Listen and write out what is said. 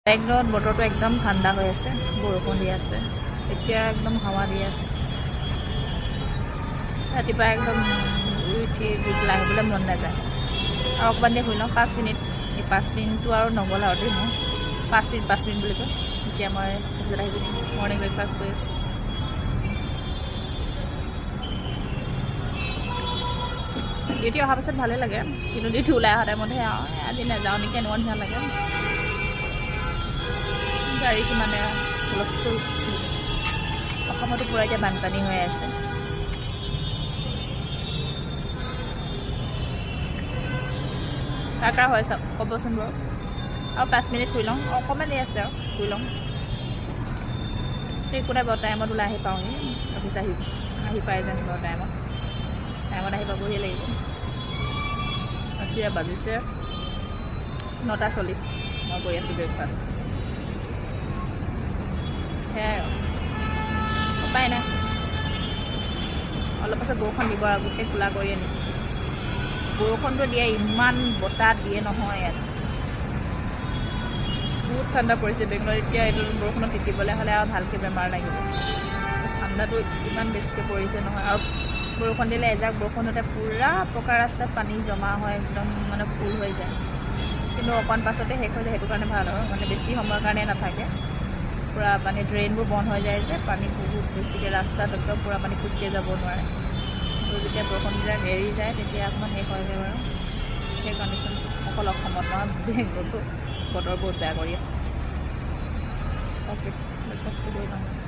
বেংগলত বতৰটো একদম ঠাণ্ডা হৈ আছে, বৰষুণ দি আছে, এতিয়া একদম হাৱা দি আছে। ৰাতিপুৱা একদম শুই উঠি গীতলা আহিবলৈ মন নাযায়। আৰু অকণমান দেৰি শুই লওঁ 5 মিনিট, এই 5 মিনিটটো আৰু নগ'ল আৰু দেই মোৰ 5 মিনিট বুলি কয়। এতিয়া মই তাৰপিছত আহি পিনি মৰ্ণিং ব্ৰেকফাষ্ট কৰি আছোঁ। ডিউটি অহাৰ পাছত ভালেই লাগে, কিন্তু ডিউটি ওলাই অহা টাইমতহে আৰু আজি নাযাওঁ নেকি এনেকুৱা নিচিনা লাগে। গাড়ীটো মানে হুলস্থুল, অসমতো পূৰা এতিয়া বানপানী হৈ আছে। কাৰ হয় চাওক ক'বচোন বাৰু। আৰু 5 মিনিট শুই লওঁ, অকণমান দেৰি আছে আৰু শুই লওঁ। একো নাই বাৰু, টাইমত ওলাই আহি পাওঁহি, অফিচ আহি পাই যাম বাৰু টাইমত আহি পাবহি লাগিব। এতিয়া বাজিছে 9:40, মই কৰি আছোঁ ব্ৰেকফাষ্ট। সেয়াই আৰু উপায় নাই। অলপ পাছত বৰষুণ দিব আৰু গোটেই খোলা কৰি আনিছোঁ। বৰষুণটো দিয়ে, ইমান বতাহ দিয়ে নহয় ইয়াত। বহুত ঠাণ্ডা পৰিছে বেংগলত। এতিয়া এইটো বৰষুণত তিতিবলৈ হ'লে আৰু ভালকৈ বেমাৰ লাগিব। ঠাণ্ডাটো ইমান বেছিকৈ পৰিছে নহয়, আৰু বৰষুণ দিলে এজাক বৰষুণতে পূৰা পকা ৰাস্তাত পানী জমা হয়, একদম মানে ফুল হৈ যায়। কিন্তু অকণ পাছতে শেষ হৈ যায়, সেইটো কাৰণে ভাল আৰু মানে বেছি সময়ৰ কাৰণে নাথাকে। পূৰা পানী ড্ৰেইনবোৰ বন্ধ হৈ যায় যে, পানী বহুত বেছিকৈ ৰাস্তাত একদম পূৰা পানী খোজকাঢ়ি যাব নোৱাৰে। আৰু যেতিয়া বৰষুণবিলাক এৰি যায় তেতিয়া অকণমান শেষ হৈ যায় বাৰু। সেই কণ্ডিশ্যন অকল অসমত নহয়, বেংগলতো বতৰ বহুত বেয়া কৰি আছে। অ'কে, ব্ৰেকফাষ্টটো কৰি লওঁ।